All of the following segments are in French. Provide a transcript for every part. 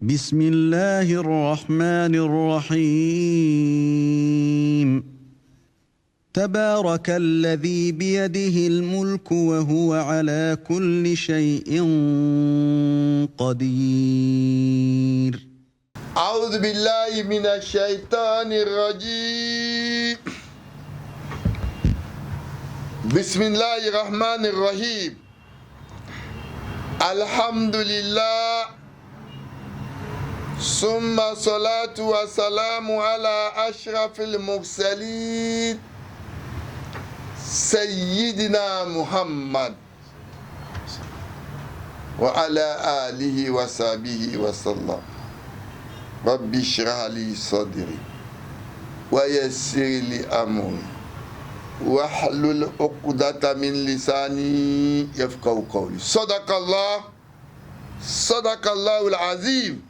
بسم الله الرحمن الرحيم تبارك الذي بيده الملك وهو على كل شيء قدير أعوذ بالله من الشيطان الرجيم بسم الله الرحمن الرحيم الحمد لله ثم صلاة وسلام على أشرف المرسلين سيدنا محمد وعلى آله وصحبه وسلم رب اشرح لي صدري ويسر لي أمري واحلل عقدة من لساني يفقهوا قولي صدق الله العظيم.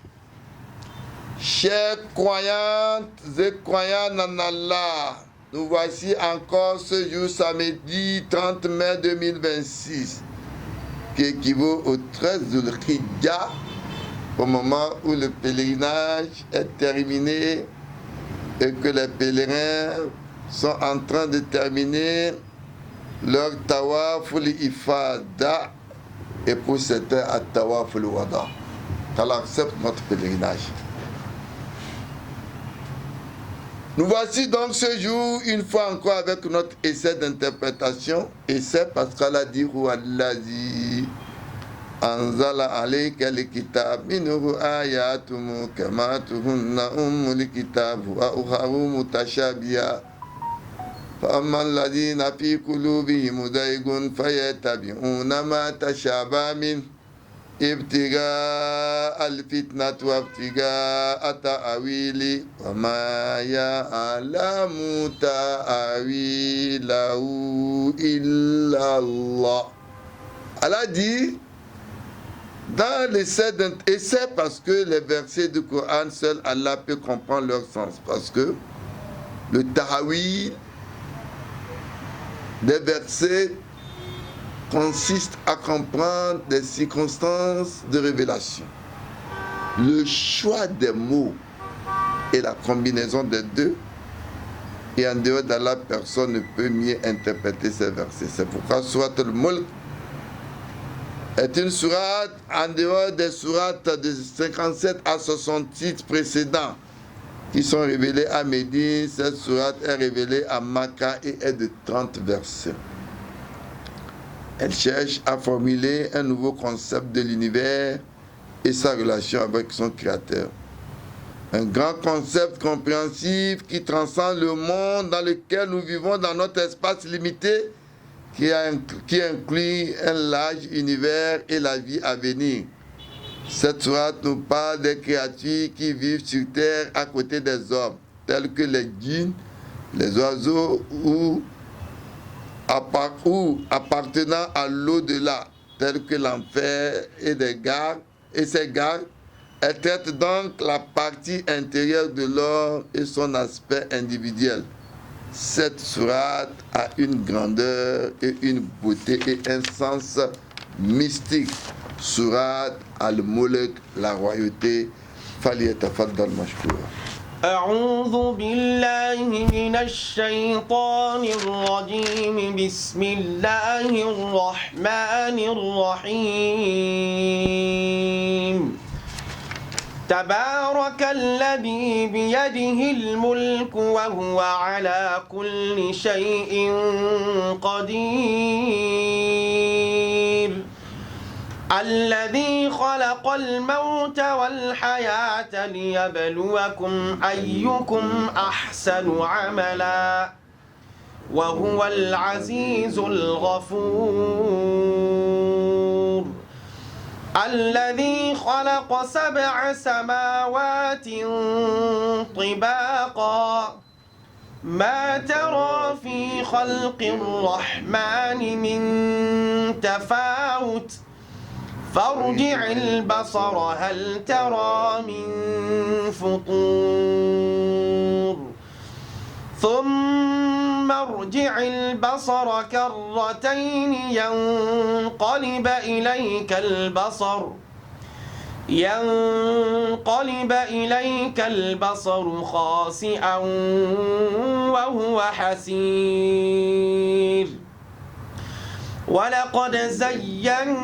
Chers croyantes et croyants en Allah, nous voici encore ce jour samedi 30 mai 2026 qui équivaut au 13 Dhul-Hijjah, au moment où le pèlerinage est terminé et que les pèlerins sont en train de terminer leur tawaf al-ifada et pour certains à tawaf al-wada. qu'Allah accepte notre pèlerinage. Nous voici donc ce jour, une fois encore, avec notre essai d'interprétation. Essai parce qu'Allah dit « Huwallazi anzala alayka al-kitab minhu ayatun muhkamatun ummul kitab wa ukharu mutashabihat فأما الذين في قلوبهم زيغ فيتبعون ما تشابه منه ابتغاء الفتنة وابتغاء تأويله وما يعلم تأويله إلا الله. Allah dit dans l'essai parce que les versets du Coran, seul Allah peut comprendre leur sens, parce que le ta'wil des versets consiste à comprendre des circonstances de révélation. Le choix des mots et la combinaison des deux, et en dehors d'Allah, personne ne peut mieux interpréter ces versets. C'est pourquoi Surat al-Mulk est une sourate en dehors des sourates de 57 à 68 précédents qui sont révélées à Médine. Cette sourate est révélée à Makkah et est de 30 versets. Elle cherche à formuler un nouveau concept de l'univers et sa relation avec son créateur. Un grand concept compréhensif qui transcende le monde dans lequel nous vivons dans notre espace limité, qui inclut un large univers et la vie à venir. Cette sourate nous parle des créatures qui vivent sur terre à côté des hommes, telles que les djinns, les oiseaux ou appartenant à l'au-delà, tels que l'enfer et ses gardes. Elle traite donc la partie intérieure de l'homme et son aspect individuel. Cette sourate a une grandeur et une beauté et un sens mystique. Sourate al-Mulk, la royauté. Falyatafaddal mashkoura. أعوذ بالله من الشيطان الرجيم بسم الله الرحمن الرحيم تبارك الذي بيده الملك وهو على كل شيء قدير الذي خلق الموت والحياة ليبلوكم أيكم أحسن عملا وهو العزيز الغفور الذي خلق 7 سماوات طباقا ما ترى في خلق الرحمن من تفاوت فارجع البصر هل ترى من فطور ثم ارجع البصر كرتين ينقلب إليك البصر ينقلب إليك البصر خاسئا وهو حسير ولقد زينا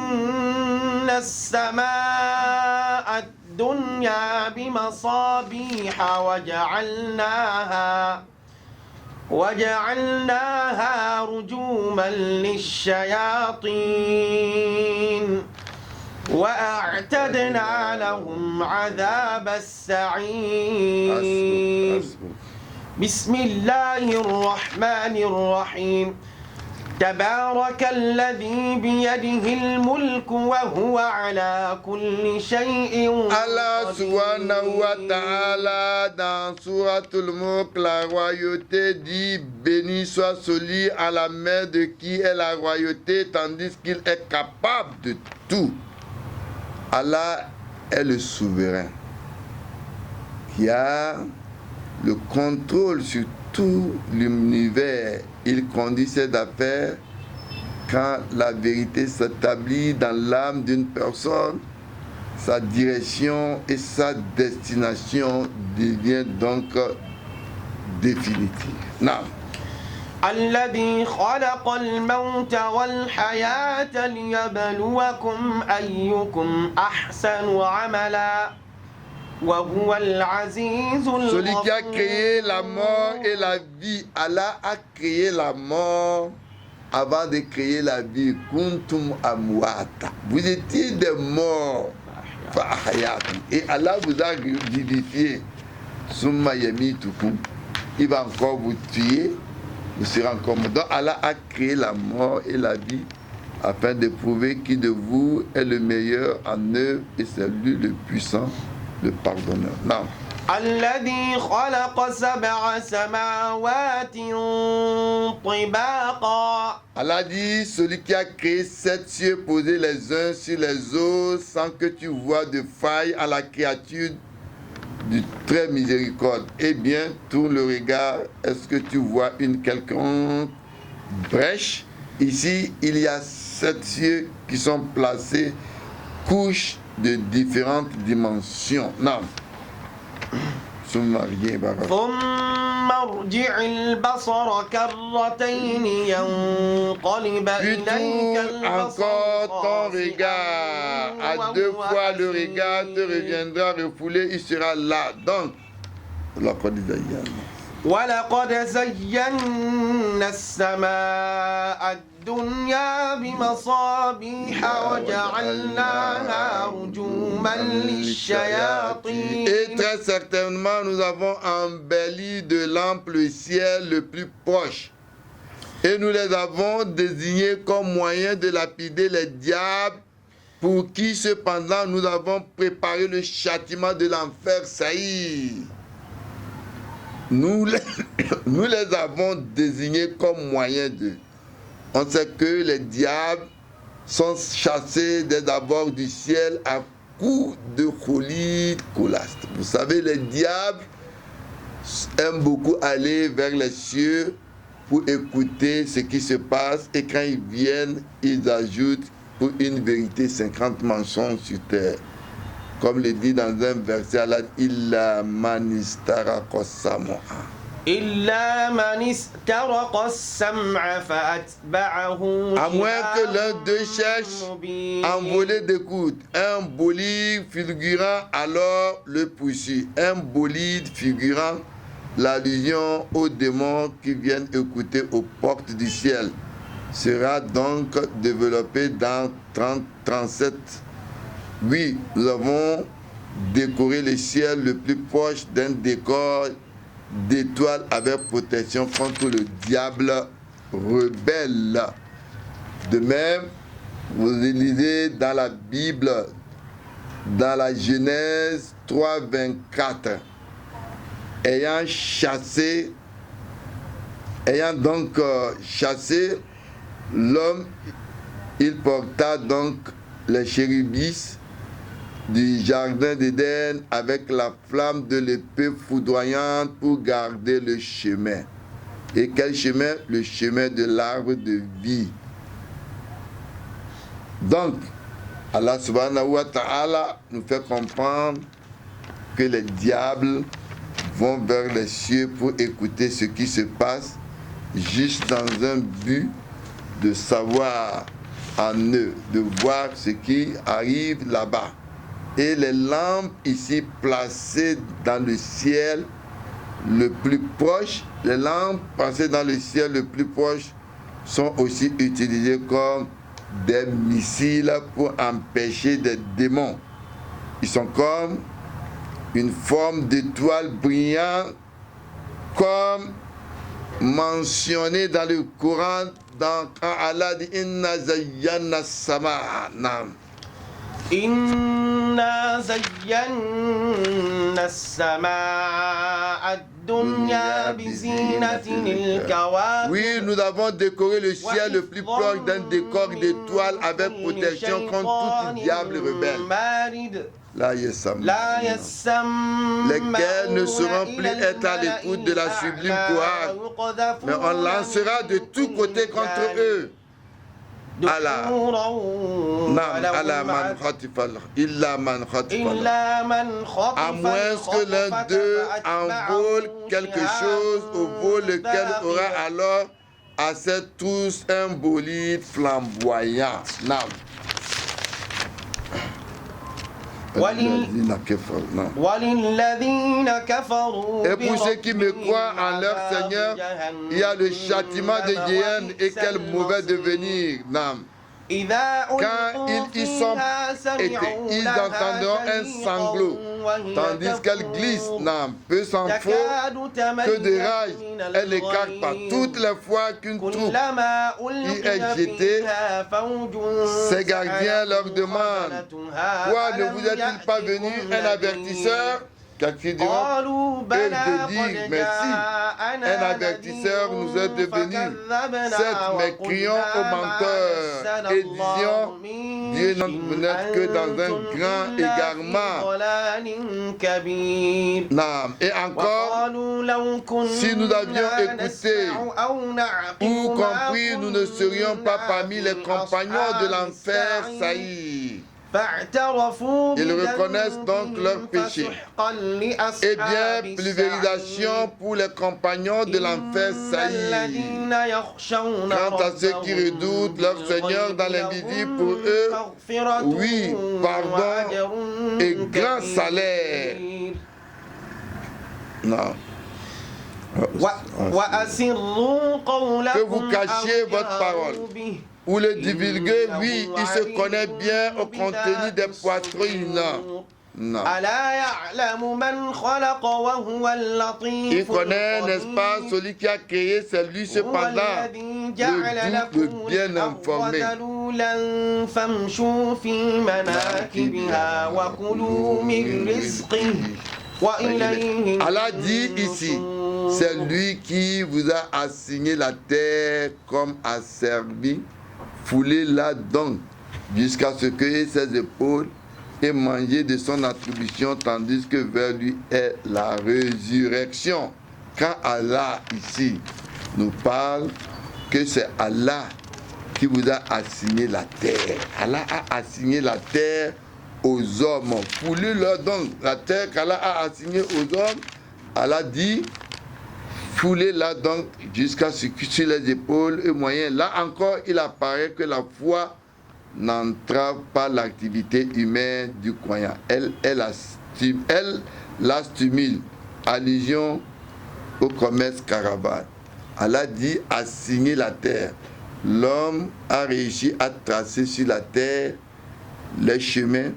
السماء الدنيا بمصابيح وجعلناها رجوما للشياطين وأعتدنا لهم عذاب السعير بسم الله الرحمن الرحيم تبارك الذي بيده الملك وهو على كل شيء Allah subhanahu wa ta'ala dans Suratul Mulk, la royauté dit béni soit celui à la main de qui est la royauté tandis qu'il est capable de tout. Allah est le souverain qui a le contrôle sur tout l'univers. Il conduit ses affaires. Quand la vérité s'établit dans l'âme d'une personne, sa direction et sa destination deviennent donc définitives. Non. الذي خلق الموت والحياة ليبلوكم أيكم أحسن عملا وهو العزيز الغفور. Celui qui a créé la mort et la vie, Allah a créé la mort avant de créer la vie. Kuntum amwata. Vous étiez des morts. Et Allah vous a vivifié. Summa yamitukum. Il va encore vous tuer. Vous serez encore mort. Donc Allah a créé la mort et la vie afin de prouver qui de vous est le meilleur en œuvre et c'est lui le puissant, le pardonneur. Non. الذي خلق سبع سماوات طباقا. Allah dit, celui qui a créé 7 cieux posés les uns sur les autres sans que tu vois de faille à la créature du très miséricorde. Eh bien, tourne le regard, est-ce que tu vois une quelconque brèche? Ici, il y a 7 cieux qui sont placés, couches de différentes dimensions. Non. ثم ارجع البصر كرتين ينقلب إليك البصر encore ton regard à 2 fois le regard te reviendra refoulé, il sera là. Donc ولقد زينا السماء الدنيا بمصابيح وجعلناها رجوما للشياطين. Et très certainement nous avons embelli de lampes le ciel le plus proche et nous les avons désignés comme moyen de lapider les diables pour qui cependant nous avons préparé le châtiment de l'enfer Saïr. Nous les avons désignés comme moyen d'eux. On sait que les diables sont chassés des abords du ciel à coups de cholite colaste. Vous savez, les diables aiment beaucoup aller vers les cieux pour écouter ce qui se passe et quand ils viennent, ils ajoutent pour une vérité 50 mensonges sur terre. Comme le dit dans un verset, Allah, Illa manistara kosamoa. إلا من استرق السمع فأتبعه À moins que l'un d'eux cherche un volet d'écoute, un bolide figurant alors le poursuit. Un bolide figurant l'allusion aux démons qui viennent écouter aux portes du ciel sera donc développé dans 37. Oui, nous avons décoré le ciel le plus proche d'un décor d'étoiles avec protection contre le diable rebelle. De même, vous lisez dans la Bible, dans la Genèse 3, 24, ayant donc chassé l'homme, il porta donc les chérubis du jardin d'Éden avec la flamme de l'épée foudroyante pour garder le chemin. Et quel chemin? Le chemin de l'arbre de vie. Donc, Allah subhanahu wa ta'ala nous fait comprendre que les diables vont vers les cieux pour écouter ce qui se passe, juste dans un but de savoir en eux, de voir ce qui arrive là-bas. Et les lampes ici placées dans le ciel le plus proche, les lampes placées dans le ciel le plus proche sont aussi utilisées comme des missiles pour empêcher des démons. Ils sont comme une forme d'étoile brillante, comme mentionné dans le Coran, quand Allah dit Inna zayyana as-samaa. Inna zayyana as-samaa ad-dunya bizinatin al-kawakib. Oui, nous avons décoré le ciel le plus proche d'un décor d'étoiles avec protection contre tout diable rebelle. Lesquels ne sauront plus être à l'écoute de la sublime courage, mais on lancera de tous côtés contre eux. Allah, à moins que l'un d'eux envole quelque chose au vol, lequel aura alors à cette tous un bolide flamboyant. Et pour ceux qui me croient en leur Seigneur, il y a le châtiment de Jéhem et quel mauvais devenir. Quand ils y sont été, ils entendront un sanglot, tandis qu'elle glisse, peu s'en faut que de rage, elle écarte pas. Toutes les fois qu'une troupe y est jetée, ses gardiens leur demandent, quoi, ne vous est-il pas venu un avertisseur? Quelqu'un dira, eux de dire, mais si un avertisseur nous est devenu, certes, mais crions au menteur et disions, Dieu n'est que dans un grand égarement. Et encore, si nous avions écouté ou compris, nous ne serions pas parmi les compagnons de l'enfer saillie. Ils reconnaissent donc leur péché. Et bien, pulvérisation pour les compagnons de l'enfer saillie. Quant à ceux qui redoutent leur Seigneur dans l'invisible, pour eux, oui, pardon et grand salaire. Non. Que vous cachiez votre parole ou le divulguer, oui, il se connaît bien au contenu des poitrines. Non. Il connaît, n'est-ce pas, celui qui a créé, c'est lui cependant, le doux, le bien informé. Allah dit ici, c'est lui qui vous a assigné la terre comme asservie. Foulez-la donc jusqu'à ce que ses épaules aient mangé de son attribution, tandis que vers lui est la résurrection. Quand Allah ici nous parle que c'est Allah qui vous a assigné la terre, Allah a assigné la terre aux hommes. Foulez-leur donc la terre qu'Allah a assignée aux hommes. Allah dit, foulez-la donc jusqu'à ce que sur les épaules et moyens. Là encore, il apparaît que la foi n'entrave pas l'activité humaine du croyant. Elle la stimule. Allusion au commerce caravane. Allah dit, assigner la terre. L'homme a réussi à tracer sur la terre les chemins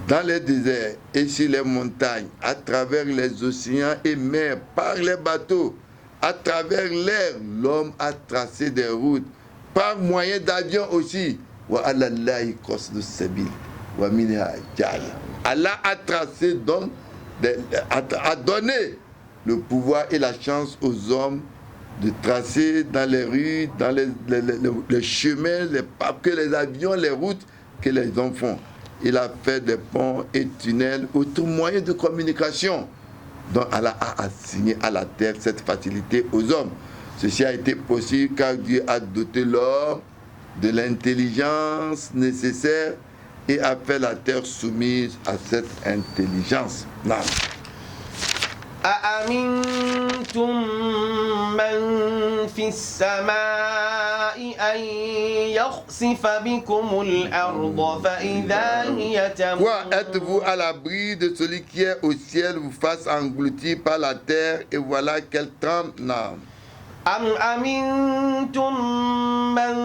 dans les déserts et sur les montagnes, à travers les océans et mers, par les bateaux, à travers l'air, l'homme a tracé des routes, par moyen d'avion aussi. Allah a tracé donc, a donné le pouvoir et la chance aux hommes de tracer dans les rues, dans les chemins, que les avions, les routes que les hommes font. Il a fait des ponts et tunnels, autres moyens de communication. Donc Allah a assigné à la terre cette facilité aux hommes. Ceci a été possible car Dieu a doté l'homme de l'intelligence nécessaire et a fait la terre soumise à cette intelligence. Non. أأمنتم من في السماء أن يخسف بكم الأرض فإذا هي تمور. Quoi, êtes-vous à l'abri de celui qui est au ciel vous fasse engloutir par la terre et voilà qu'elle tremble? Non. أم أمنتم من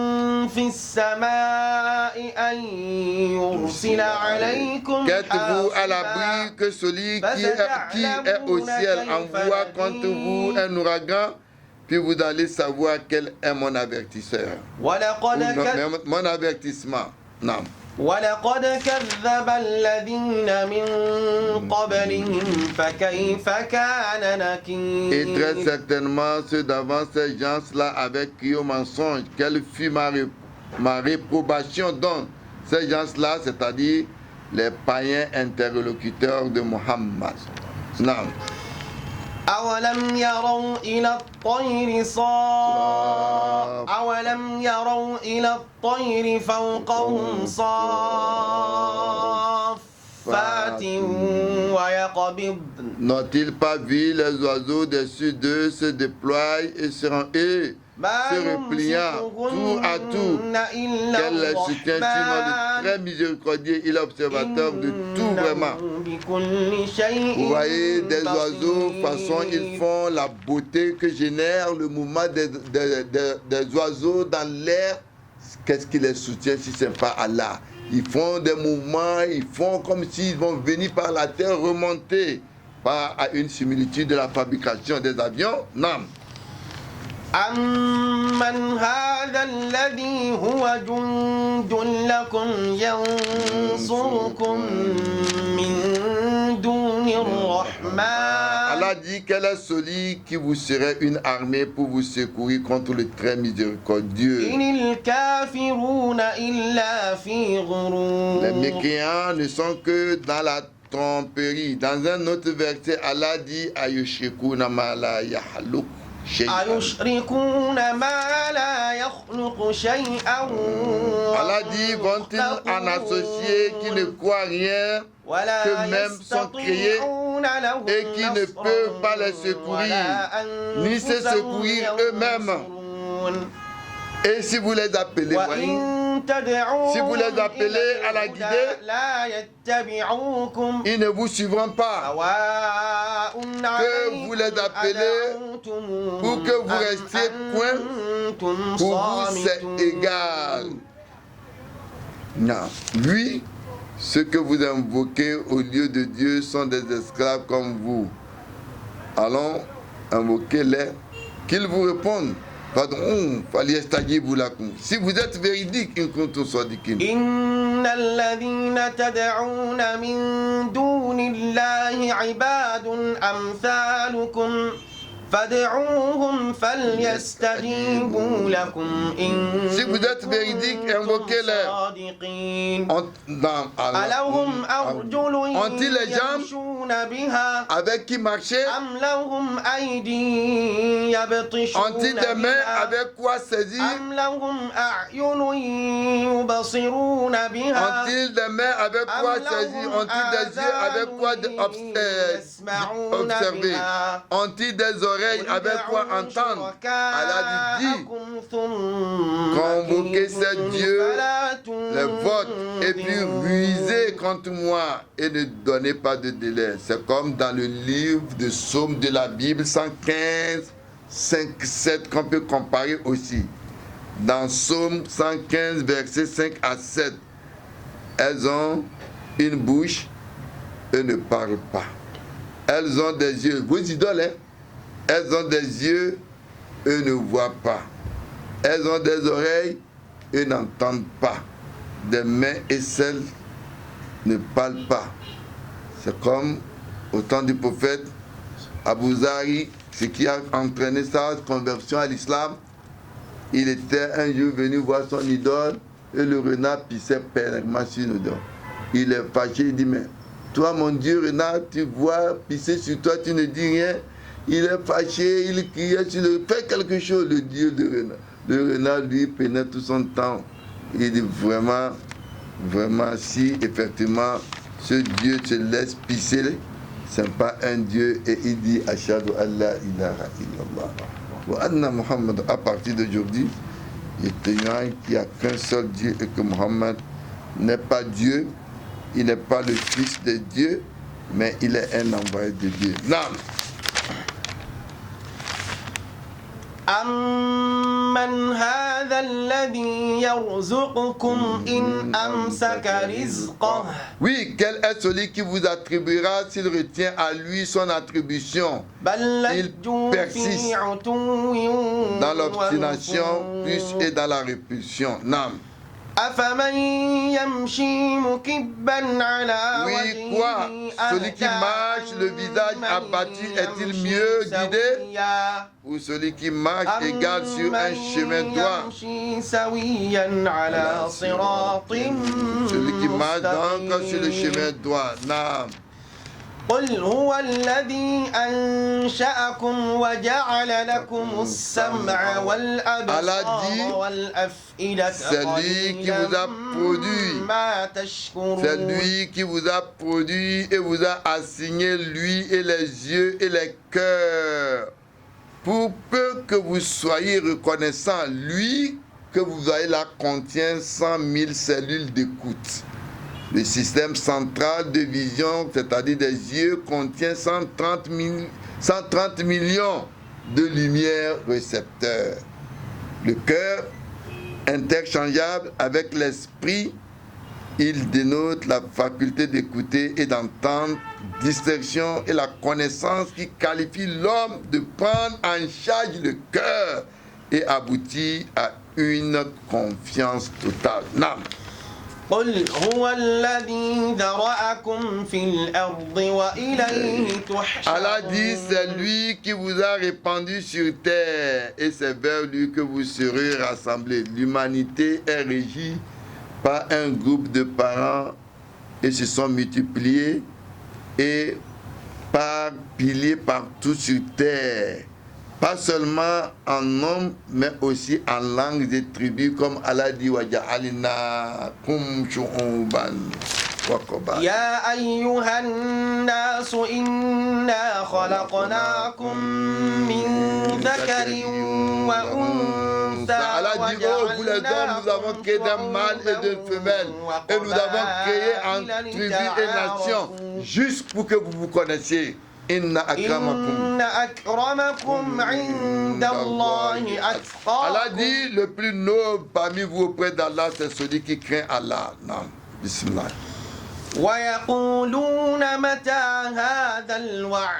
في السماء أن يرسل عليكم Qu'êtes-vous à l'abri que celui qui est au ciel envoie contre vous un ouragan, puis vous allez savoir quel est mon avertisseur? Mon avertissement. Non. ولقد كذب الذين من قبلهم فكيف كان نكير. Et très certainement ceux d'avant ces gens-là avaient crié au mensonge. Quelle fut ma réprobation donc? Ces gens-là, c'est-à-dire les païens interlocuteurs de Muhammad. Non. أولم يروا إلى الطير أولم يروا إلى الطير فوقهم صافات ويقبضن. N'ont-ils pas vu les oiseaux dessus d'eux se déploient et se repliant tour à tour? Quel est le soutien sinon le très miséricordieux, il est observateur de tout vraiment. Vous voyez des oiseaux, façon ils font la beauté que génère le mouvement des oiseaux dans l'air. Qu'est-ce qui les soutient si ce n'est pas Allah? Ils font des mouvements, ils font comme s'ils vont venir par la terre remonter. Pas à une similitude de la fabrication des avions? Non. أمن هذا الذي هو جند لكم ينصركم من دون الرحمن. Allah dit quel est celui qui vous serait une armée pour vous secourir contre le très miséricordieux. إن الكافرون إلا في غرور. Les mécréants ne sont que dans la tromperie. Dans un autre verset, Allah dit ayushrikuna ma la yahluk. Allah dit, vont-ils en associer qui ne croient rien, que même sont créés et qui ne peuvent pas les secourir, ni se secourir eux-mêmes? Et si vous les appelez, si vous les appelez à la guider, ils ne vous suivront pas. Que vous les appelez ou que vous restiez point, pour vous c'est égal. Non. Lui, ceux que vous invoquez au lieu de Dieu sont des esclaves comme vous. Allons invoquer-les, qu'ils vous répondent. Pardon, si vous êtes véridique, إن الذين تدعون من دون الله عباد أمثالكم فادعوهم فليستجيبوا لكم إن si vous êtes véridique, invoquez-les. ألهم أرجل يمشون بها avec qui marcher? أم لهم أيدي يبطشون Ont-ils des mains avec quoi saisir? أم لهم أعين يبصرون بها Ont-ils des mains avec quoi saisir? Ont-ils des yeux avec quoi observer? Ont-ils des oreilles avec quoi entendre? Allah dit, convoquez ces dieux, les vôtres, et puis ruisez contre moi et ne donnez pas de délai. C'est comme dans le livre de Psaume de la Bible 115, 5, 7 qu'on peut comparer aussi. Dans Psaume 115, versets 5 à 7, elles ont une bouche et ne parlent pas. Elles ont des yeux, vos idoles, hein? Elles ont des yeux et ne voient pas. Elles ont des oreilles et n'entendent pas. Des mains et celles ne parlent pas. C'est comme au temps du prophète Abu Zari, ce qui a entraîné sa conversion à l'islam. Il était un jour venu voir son idole et le renard pissait pêle-mêle sur une idole. Il est fâché, il dit, mais toi mon Dieu renard, tu vois pisser sur toi, tu ne dis rien. Il est fâché, il criait, tu fais quelque chose, le Dieu de renard. Le renard lui prenait tout son temps. Il dit vraiment, Vraiment, si effectivement ce Dieu se laisse pisser, ce n'est pas un Dieu, et il dit Ashhadu an la ilaha illallah wa anna Muhammad. À partir d'aujourd'hui, il témoigne qu'il n'y a qu'un seul Dieu et que Muhammad n'est pas Dieu, il n'est pas le fils de Dieu, mais il est un envoyé de Dieu. Non. أَمَّنْ هَذَا الَّذِي يَرْزُقُكُمْ إِنْ أَمْسَكَ رِزْقَهُ. Oui, quel est celui qui vous attribuera s'il retient à lui son attribution? Il persiste dans l'obstination plus et dans la répulsion. Non. أَفَمَنْ يَمْشِي مُكِبًّا عَلَى Oui, quoi? Celui qui marche le visage abattu est-il mieux guidé? Ou celui qui marche égal sur un chemin droit? Celui qui marche donc sur le chemin droit. Non. قل هو الذي أنشأكم وجعل لكم السمع والأبصار والأفئدة قليلا ما تشكرون. C'est lui qui vous a produit et vous a assigné lui et les yeux et les cœurs. Pour peu que vous soyez reconnaissant, lui que vous voyez là contient 100 000 cellules d'écoute. Le système central de vision, c'est-à-dire des yeux, contient 130 millions de lumières récepteurs. Le cœur, interchangeable avec l'esprit, il dénote la faculté d'écouter et d'entendre, distinction et la connaissance qui qualifie l'homme de prendre en charge le cœur et aboutit à une confiance totale. Non. قل هو الذي ذرأكم في الأرض وإليه تحشرون. Allah dit, c'est lui qui vous a répandu sur terre et c'est vers lui que vous serez rassemblés. L'humanité est régie par un groupe de parents et se sont multipliés et par piliers partout sur terre. Pas seulement en nombre, mais aussi en langues et tribus, comme Allah dit Waja'alina kum shu'uban wa qaba'il. Ya ayyuhan nas inna khalaqnakum min dhakarin wa untha. Allah dit, oh vous les hommes, nous avons créé d'un mâle et d'une femelle, et nous avons créé en tribus et nations, juste pour que vous vous connaissiez. Inna akramakum indallahi atqakum. Allah dit, le plus noble parmi vous auprès d'Allah, c'est celui qui craint Allah. Non. Bismillah.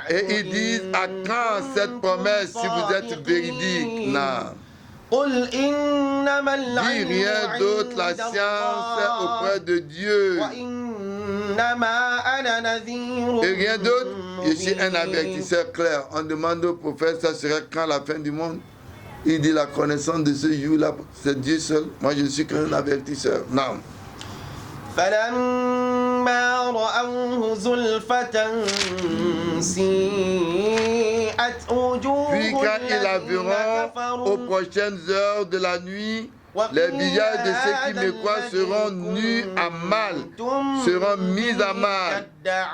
Et ils disent, à quand cette promesse si vous êtes véridique? Non. Dis rien d'autre, la science est auprès de Dieu. Et rien d'autre, je suis un avertisseur clair. On demande au prophète, ça serait quand la fin du monde? Il dit, la connaissance de ce jour-là, c'est Dieu seul. Moi, je suis qu'un avertisseur. Non. فلما رأوه زلفة سيئت وجوه Puis quand ils la verront aux prochaines heures de la nuit, les visages de ceux qui me croient seront nus à mal, seront mis à mal.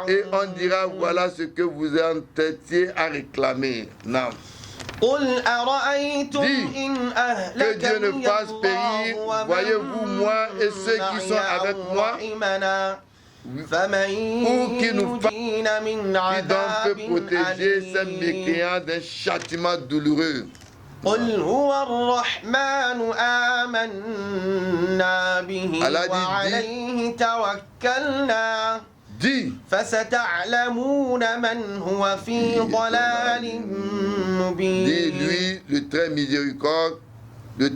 Et on dira, voilà ce que vous entêtiez à réclamer. Non. Dis que Dieu ne fasse périr, voyez-vous moi et ceux qui sont avec moi, ou qui nous fasse, qui donc peut protéger ces mécréants d'un châtiment douloureux. قل هو الرحمن آمنا به وعليه توكلنا فستعلمون من هو في ضلال مبين. Dis-lui, le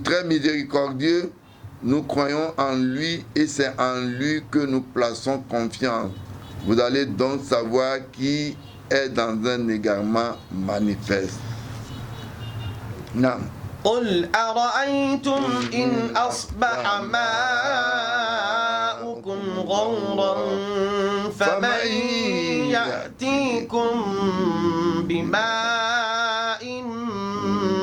très miséricordieux, nous croyons en lui et c'est en lui que nous plaçons confiance. Vous allez donc savoir qui est dans un égarement manifeste. نعم. قل أرأيتم إن أصبح ماؤكم غورا فمن يأتيكم بماء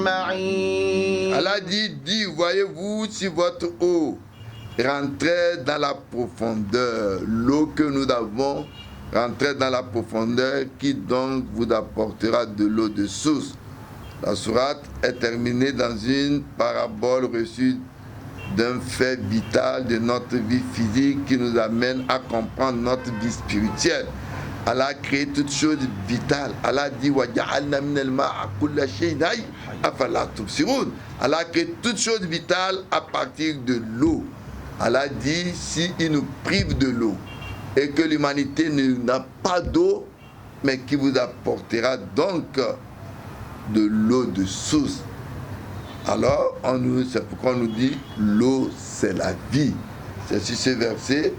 معين. Allah dit, voyez-vous si votre eau rentrer dans la profondeur. L'eau que nous avons, rentrer dans la profondeur qui donc vous apportera de l'eau de source. La sourate est terminée dans une parabole reçue d'un fait vital de notre vie physique qui nous amène à comprendre notre vie spirituelle. Allah a créé toutes choses vitales. Allah dit وَجَعَلْنَا مِنَ الْمَاءِ كُلَّ شَيْءٍ حَيٍّ أَفَلَا تُبْصِرُونَ. Allah a créé toutes choses vitales à partir de l'eau. Allah dit si il nous prive de l'eau et que l'humanité n'a pas d'eau, mais qui vous apportera donc de l'eau de source. Alors, c'est pourquoi on nous dit l'eau, c'est la vie. C'est sur ce verset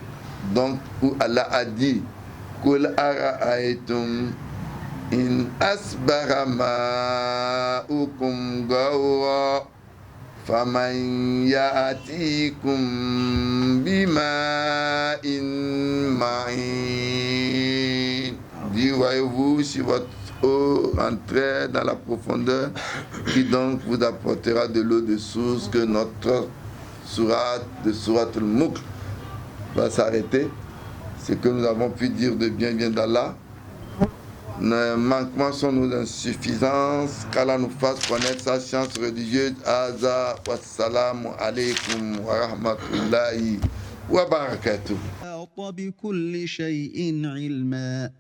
donc, où Allah a dit Kul ara'aytum in asbara ma'ukum gawra faman ya'atikum bima'in ma'in. Dit, voyez-vous, si votre eau rentrait dans la profondeur, qui donc vous apportera de l'eau de source que notre sourate de Sourate al-Mulk va s'arrêter. Ce que nous avons pu dire de bien vient d'Allah. Nos manquements sont nos insuffisances, qu'Allah nous fasse connaître sa science religieuse. Aza wa salamu alaykum wa rahmatullahi wa barakatuh. أحاط بكل شيء علما